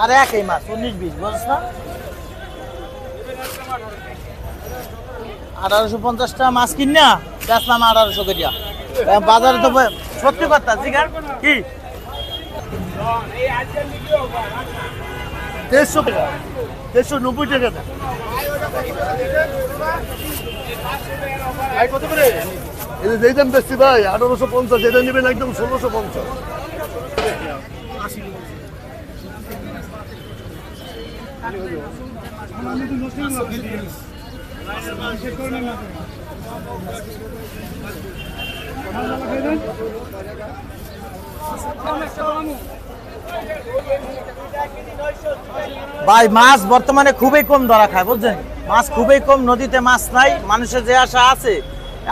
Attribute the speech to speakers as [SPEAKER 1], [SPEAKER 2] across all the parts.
[SPEAKER 1] আরে একই মাছ 19-20 বুঝছ না 1850 টাকা মাছ কিনা বেচলাম 1800 করিয়া বাজারে তো সত্যি কথা জিগার কি 150 টাকা 190 টাকা ভাই কত করে এই যে দাম বেশি ভাই 1850 এটা নেবেন একদম 1650 ভাই মাছ বর্তমানে খুবই কম ধরা খায় বুঝছেন মাছ খুবই কম নদীতে মাছ নাই মানুষের যে আশা আছে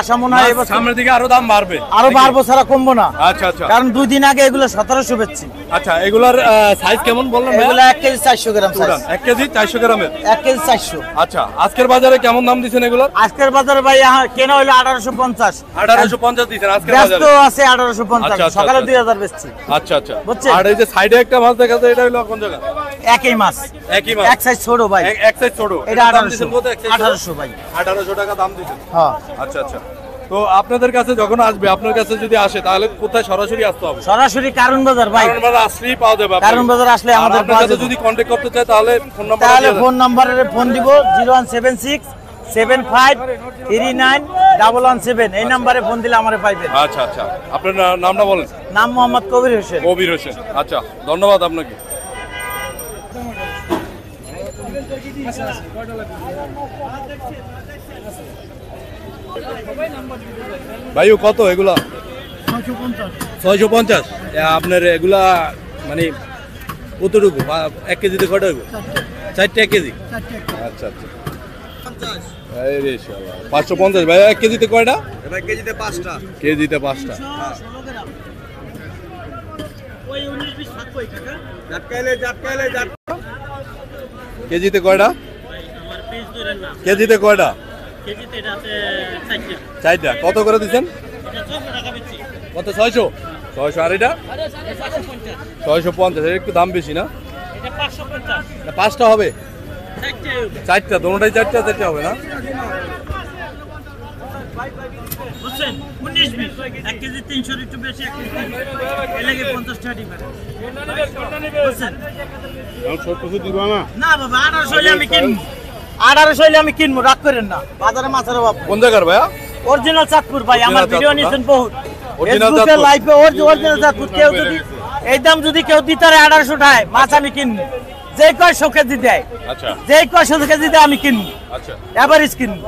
[SPEAKER 1] আশা মনে হয় এবার
[SPEAKER 2] সামনের দিকে আরো দাম বাড়বে
[SPEAKER 1] আরো বাড়বো ছাড়া কমবো না
[SPEAKER 2] আচ্ছা আচ্ছা
[SPEAKER 1] কারণ 2 দিন আগে এগুলো 1700 বেচছি
[SPEAKER 2] আচ্ছা এগুলার সাইজ কেমন বললেন
[SPEAKER 1] এগুলো 1 কেজি 400 গ্রাম সাইজ
[SPEAKER 2] 1 কেজি 400 গ্রামের
[SPEAKER 1] 1 কেজি 400
[SPEAKER 2] আচ্ছা আজকের বাজারে কেমন দাম দিবেন এগুলোর
[SPEAKER 1] আজকের বাজারে ভাই কেনা হলো 1850
[SPEAKER 2] 1850 দিবেন আজকের বাজারে
[SPEAKER 1] ব্যস্ত আছে 1850 সকালে 2000 বেচছি
[SPEAKER 2] আচ্ছা আচ্ছা
[SPEAKER 1] বুঝছেন
[SPEAKER 2] আর এই যে সাইডে একটা মাছ দেখা যায় এটা হলো কোন জায়গা
[SPEAKER 1] একই মাছ এক সাইজ ছোট ভাই
[SPEAKER 2] এক সাইজ ছোট
[SPEAKER 1] এটা 1800 ভাই
[SPEAKER 2] 1800 টাকা দাম দিবেন
[SPEAKER 1] হ্যাঁ
[SPEAKER 2] আচ্ছা আচ্ছা তো আপনাদের কাছে যখন আসবে আপনার কাছে যদি আসে তাহলে কোথায় সরাসরি আসতে হবে
[SPEAKER 1] সরাসরি কারণ বাজার ভাই
[SPEAKER 2] কারণ বাজার আসলেই পাওয়া যাবে
[SPEAKER 1] কারণ বাজার আসলে আমাদের
[SPEAKER 2] আপনার কাছে যদি কন্টাক্ট করতে চায় তাহলে ফোন নাম্বার
[SPEAKER 1] তাহলে ফোন নম্বরে ফোন দিব 0176 75 39 117 এই নম্বরে ফোন দিলে আমারে পাইবেন
[SPEAKER 2] আচ্ছা আচ্ছা আপনার নামটা বলেন
[SPEAKER 1] নাম মোহাম্মদ কবির হোসেন
[SPEAKER 2] কবির হোসেন আচ্ছা ধন্যবাদ আপনাকে ভাইও কত এগুলা 650 আপনার এগুলা মানে কতটুকু 1 কেজিতে কত হইব 4টা 1 কেজি আচ্ছা আচ্ছা 550 ভাই 1 কেজিতে কয়টা
[SPEAKER 3] ভাই কেজিতে 5টা
[SPEAKER 2] কেজিতে 5টা
[SPEAKER 1] ওই 19 20 ভাগ কই কাকা
[SPEAKER 3] জাটকাইলে
[SPEAKER 2] কেজিতে কয়টা
[SPEAKER 1] আমার পিস ধরেন না
[SPEAKER 2] কেজিতে কয়টা
[SPEAKER 1] কেজিতে এটাতে 4টা
[SPEAKER 2] 4টা কত করে দিবেন
[SPEAKER 1] এটা 600 টাকা বেচছি
[SPEAKER 2] কত 600 আর এটা 650 এর একটু দাম বেশি না
[SPEAKER 1] এটা 550
[SPEAKER 2] না 5টা হবে 4টা দুটোটাই 4টা হবে না
[SPEAKER 1] বুঝছেন 19 20 1 কেজি 300 একটু বেশি 1 কেজি এর লাগে 50 টাকা দিবেন বুঝছেন
[SPEAKER 3] আমি 700 দিব না
[SPEAKER 1] না বাবা 1800 হইলে আমি কিনবো 1800 হইলে আমি কিনবো রাগ করেন না বাজারে মাছের অভাব
[SPEAKER 2] কোন জায়গার ভাইয়া
[SPEAKER 1] অরিজিনাল চাঁদপুর ভাই আমার
[SPEAKER 2] Original
[SPEAKER 1] ভিডিও
[SPEAKER 2] চাঁদপুর,
[SPEAKER 1] নিছেন বহুত
[SPEAKER 2] Original
[SPEAKER 1] ফেসবুকে
[SPEAKER 2] চাঁদপুর।
[SPEAKER 1] লাইভে অরিজিনাল চাঁদপুর কেউ যদি এই দাম যদি কেউ দিতে পারে 1800 টাকায় মাছ আমি কিনবো যে কয় 100 কেজি দেয়
[SPEAKER 2] আচ্ছা
[SPEAKER 1] যে কয় 100 কেজি দেয় আমি কিনবো
[SPEAKER 2] আচ্ছা
[SPEAKER 1] এভারেজ কিনবো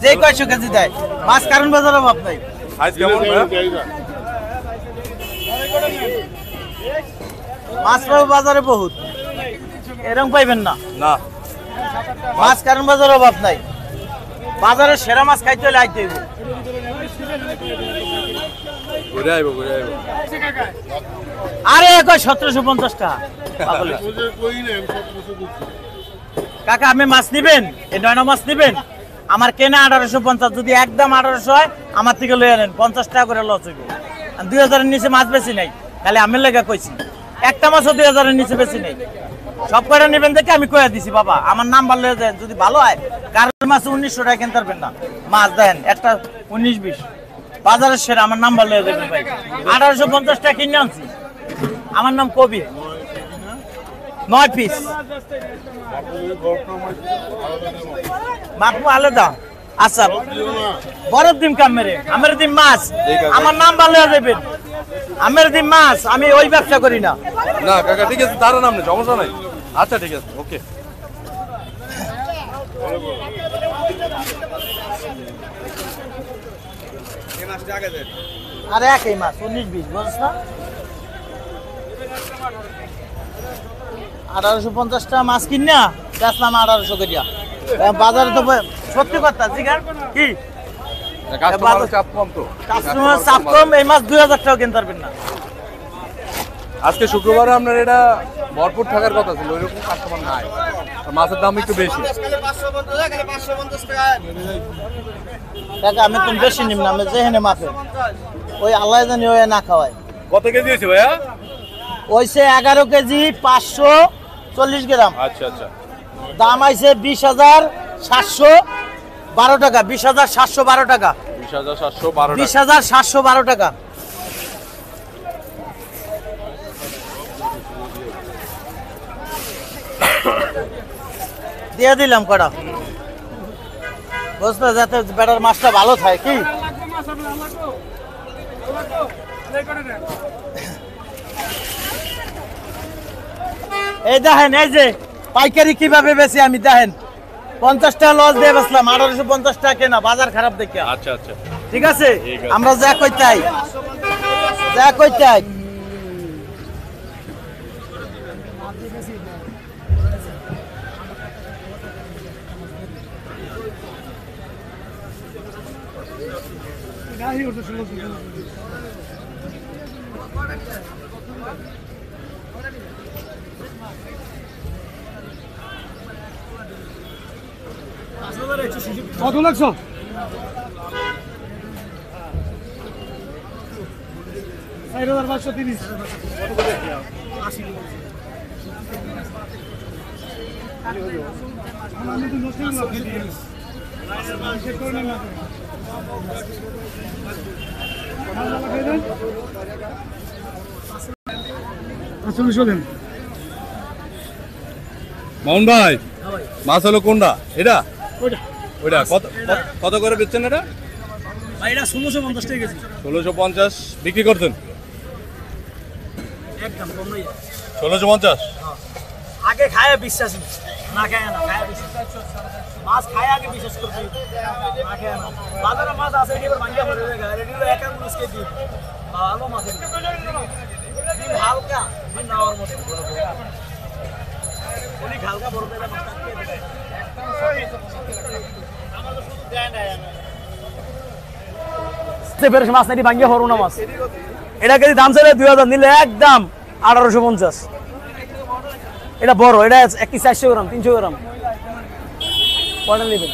[SPEAKER 1] যে কয় 100 কেজি দেয় মাছ কারণ বাজারে অভাব নাই
[SPEAKER 2] সাইজ কেমন ভাইয়া
[SPEAKER 1] মাছ পাবো বাজারে বহুত এরকম পাইবেন না
[SPEAKER 2] না
[SPEAKER 1] মাছ কারণ বাজারে অভাব নাই বাজারে সেরা মাছ খাইতে হলে আইতে হইব
[SPEAKER 2] ঘুরে আইবো
[SPEAKER 1] আরে কয় 1750 টাকা পাগলের। কাকা আপনি মাছ নিবেন এই 9 মাছ নিবেন আমার কেনা 1850 যদি একদম 1800 হয় আমার থেকে লয়ে আনেন 50 টাকা করে লস হইব 2000 এর নিচে মাছ বেশি নাই খালি আমি লাগা কইছি একটা মাছও 2000 এর নিচে বেশি নাই সব কয়টা নেবেন দেখে আমি কইয়া দিছি বাবা আমার নাম্বার লয়ে যায় যদি ভালো হয় কারণ মাছ 1900 টাকা কিনতে পারবেন না মাছ দেন একটা 19 20 বাজারের সেরা আমার নাম্বার লয়ে দেখবেন ভাই 1850 টাকা কিনে আনছি আমার নাম কবির 9 পিস মাপু আলাদা আচ্ছা বরফ দিন কাম মেরে আমার দিন মাছ আমার নাম ভালো দেবেন আমার দিন মাছ আমি ওই ব্যবসা করি না
[SPEAKER 2] না কাকা ঠিক আছে তার নাম নেই সমস্যা নাই আচ্ছা ঠিক আছে ওকে
[SPEAKER 1] আরে একই মাছ 19 20 বুঝছ না 1850 টাকা মাছ কিনা বেচলাম 1800 করিয়া বাজারে তো সত্যি কথা জিগার কি
[SPEAKER 2] কাস্টমার চাপ কম তো
[SPEAKER 1] কাস্টমার চাপ কম এই মাছ 2000 টাকা কিনতে পারবেন না
[SPEAKER 2] আজকে শুক্রবারে আপনার এটা ভরপুর থাকার কথা ছিল ওইরকম কাস্টমার নাই মাছের দাম একটু বেশি
[SPEAKER 1] টাকা আমি তুমি বেশি নিম না আমি যেখানে মাপে ওই আল্লাহ জানি ওই না খাওয়ায়
[SPEAKER 2] কত কেজি হয়েছে ভাইয়া
[SPEAKER 1] ওইছে 11 কেজি 540 গ্রাম।
[SPEAKER 2] আচ্ছা আচ্ছা,
[SPEAKER 1] দাম আইছে 20,712 টাকা। 20,712 টাকা।
[SPEAKER 2] 20,712 টাকা।
[SPEAKER 1] 20,712 টাকা। দিয়ে দিলাম কটা, বুঝতে, যাতে বেটার মাছটা ভালো থাকে। কি এই দেখেন, এই যে পাইকারি কিভাবে বেশি আমি দেখেন, 50 টাকা লস দিয়ে বেচলাম, 1850 টাকা কেনা, বাজার খারাপ দেখে।
[SPEAKER 2] আচ্ছা আচ্ছা,
[SPEAKER 1] ঠিক আছে,
[SPEAKER 2] ঠিক আছে।
[SPEAKER 1] আমরা যা কইতাই, যা কইতাই।
[SPEAKER 4] কত লাগছো?
[SPEAKER 2] মামুন ভাই, মাছ হলো কোনটা? এটা ওইটা কত করে বেচছেন এটা?
[SPEAKER 4] ভাই এটা 1650 টাকা কেজি।
[SPEAKER 2] 1650 বিক্রি করছেন?
[SPEAKER 4] একদম কম নয়।
[SPEAKER 2] 1650।
[SPEAKER 4] আগে খায় বিশ্বাস না, খায় না, খায় বিশ্বাস। মাছ খায় আগে বিশ্বাস করছি, না খায় না। বাজারে মাছ আছে এবার ভাঙিয়া পড়ে যায়, এগুলো একা মুসকে দিই ভালো মাছ, ডিম হালকা, ডিম নাওয়ার মতো অনেক হালকা বড় পেটা মাছ থাকে। ফ্রেশ মাছ নাকি ভাঙিয়া হরুনা মাছ, এটা কেজি দাম চাইলে 2000, নিলে একদম 1850। এটা বড়, এটা 1 কেজি 400 গ্রাম, 300 গ্রাম। কয়টা নেবেন?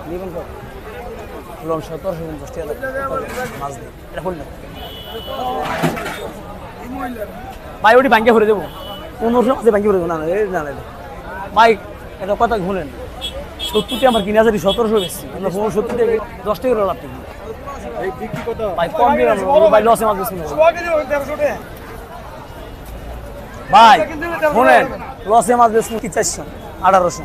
[SPEAKER 4] নেবেন কত? 1750 টাকা মাছ দিয়ে এটা ফুল না ভাই, ওটি ভাঙ্গে ভরে দেবো। 1500 মাছে ভাঙ্গে ভরে দেবো। না না না ভাই, এটা কথা ভুলেন। 70 টাকা আমার কিনে আছে, 1700 বেশি। আমরা 70 টাকা 10 টাকা লাভ করি ভাই, কম দিয়ে ভাই, লসে মাছ বেশি ভাই, শোনেন, লসে মাছ বেশি কি 400 1800।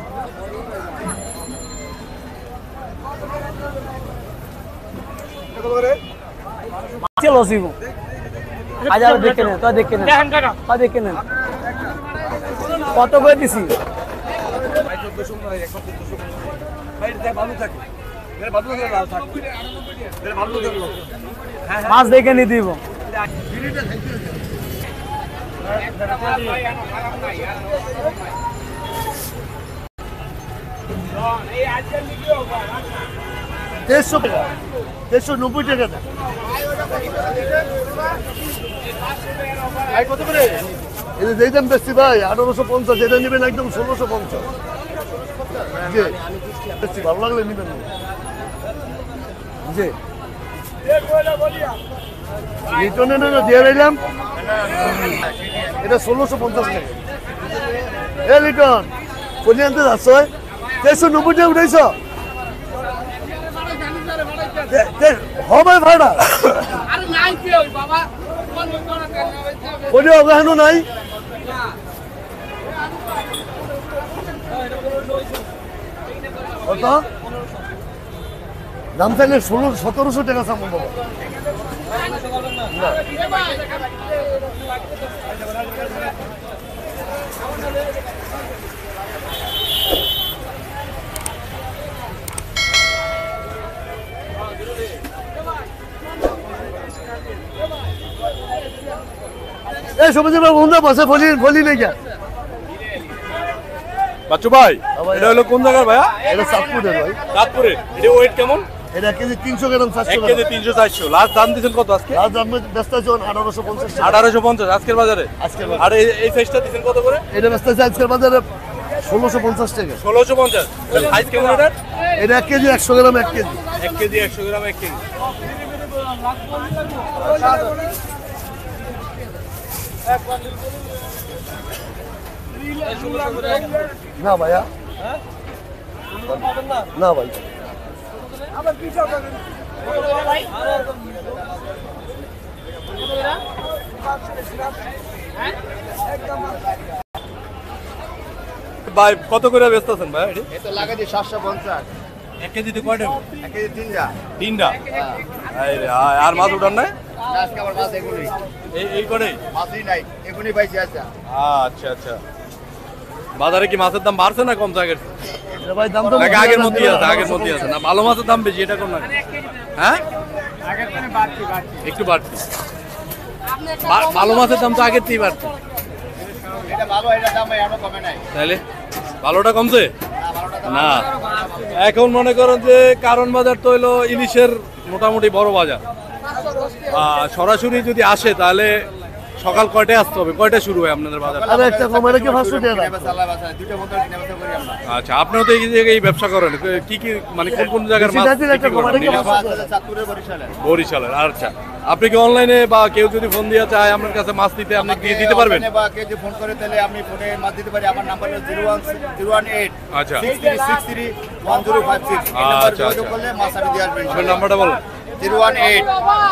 [SPEAKER 4] লস দিব হাজার, দেখে নেন, তাই দেখে নেন, তাই দেখে নেন। কত করে দিছি? মাছ দেখে নিয়ে দিব।
[SPEAKER 3] দেড়শো টাকা, 190 টাকা। কত করে? এটা যেই দাম বেশি ভাই, 1850। এটা নেবেন একদম 1650। জি, বেশি ভালো লাগলে নেবেন। জি, লিটনে না দিয়ে দিলাম, এটা 1650 টাকা। এ লিটন, কোন আনতে যাচ্ছ? 190 টাকা উঠাইছ হবে ভাড়া? ওখানে নাই। কত দাম চাইলে? 1700 টাকা চাবো বাবা। এই সবজি বন্ধু বসে ফলি নেই কে?
[SPEAKER 2] বাচ্চু ভাই, এটা হলো কোন জায়গার ভাইয়া?
[SPEAKER 3] এটা চাঁদপুরের ভাই।
[SPEAKER 2] চাঁদপুরের। এটা ওয়েট কেমন?
[SPEAKER 3] এটা কেজি 300 গ্রাম, 400
[SPEAKER 2] 1
[SPEAKER 3] গ্রাম।
[SPEAKER 2] কেজি 300 400। লাস্ট দাম দিয়েছেন কত আজকে?
[SPEAKER 3] আজ আমি ব্যস্ত আছি 1850 টাকা।
[SPEAKER 2] 1850 আজকের বাজারে।
[SPEAKER 3] আজকের বাজারে।
[SPEAKER 2] আর এই সাইজটা দিয়েছেন কত করে?
[SPEAKER 3] এটা ব্যস্ত আছে আজকের বাজারে 1650 টাকা।
[SPEAKER 2] 1650। সাইজ কেমন এটা?
[SPEAKER 3] এটা 1 কেজি 100 গ্রাম, 1 কেজি।
[SPEAKER 2] 1 কেজি 100 গ্রাম, 1 কেজি।
[SPEAKER 3] না ভাইয়া না ভাই
[SPEAKER 2] ভাই কত করে ব্যস্ত আছেন ভাই এটি
[SPEAKER 5] এ তো লাগে যে 750
[SPEAKER 2] 1 কেজিতে কয়টা হইব?
[SPEAKER 5] এক কেজি তিনটা
[SPEAKER 2] তিনটা এই রে, আর মাছ উঠান না
[SPEAKER 5] আজকে আবার মাছ এগুলি
[SPEAKER 2] এই করে
[SPEAKER 5] মাছই নাই এগুলি পাইছি আচ্ছা
[SPEAKER 2] আচ্ছা আচ্ছা বাজারে কি মাছের দাম বাড়ছে না কমছে আগের
[SPEAKER 3] ভাই দাম তো
[SPEAKER 2] নাকি আগের মধ্যেই আছে আগের মধ্যেই আছে না ভালো মাছের দাম বেশি এটা কোন না হ্যাঁ একটু বাড়তি ভালো মাছের দাম তো আগের থেকেই বাড়তি
[SPEAKER 5] এটা ভালো এটা দাম এখনো কমে নাই
[SPEAKER 2] তাহলে ভালোটা কমছে
[SPEAKER 5] ভালোটা
[SPEAKER 2] না এখন মনে করেন যে কারণ বাজার তো হইলো ইলিশের মোটামুটি বড় বাজার সরাসরি যদি আসে তাহলে সকাল কয়টায় আসতে হবে কয়টায় শুরু হয় আপনাদের বাজার
[SPEAKER 3] আরে একটা কমাইলে কি 500 টাকা
[SPEAKER 5] চালা বাসা দুটো বন্ধ নেমে করি আমরা
[SPEAKER 2] আচ্ছা আপনিও তো এই জায়গায় ব্যবসা করেন কি কি মানে কোন কোন জায়গার মাছ
[SPEAKER 3] বেশি একটা
[SPEAKER 2] বিক্রি করেন?
[SPEAKER 3] কমালে কি
[SPEAKER 2] নীলা-
[SPEAKER 5] মাছ আছে চাঁদপুরের বরিশালে
[SPEAKER 2] বরিশালের আচ্ছা আপনি কি অনলাইনে বা কেউ যদি ফোন দিয়ে চায় আপনার কাছে মাছ দিতে আপনি দিয়ে দিতে পারবেন
[SPEAKER 5] আমাকে বা কেউ যদি ফোন করে তাহলে আমি ফোনে মাছ দিতে পারি আমার নাম্বার হলো 018
[SPEAKER 2] আচ্ছা।
[SPEAKER 5] 6363 1056 এই নাম্বার
[SPEAKER 2] আচ্ছা,
[SPEAKER 5] যোগাযোগ
[SPEAKER 2] আচ্ছা।
[SPEAKER 5] করলে মাছ আমি দিয়ে আসবেন
[SPEAKER 2] আপনার নাম্বারটা বলেন
[SPEAKER 5] 018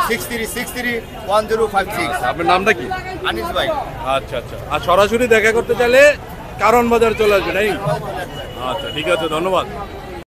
[SPEAKER 5] 6363 1056
[SPEAKER 2] আপনার নামটা কি
[SPEAKER 5] আনিস ভাই
[SPEAKER 2] আচ্ছা আচ্ছা আর সরাসরি দেখা করতে চাইলে কারণ বাজার চলে আসবে নাই আচ্ছা ঠিক আছে ধন্যবাদ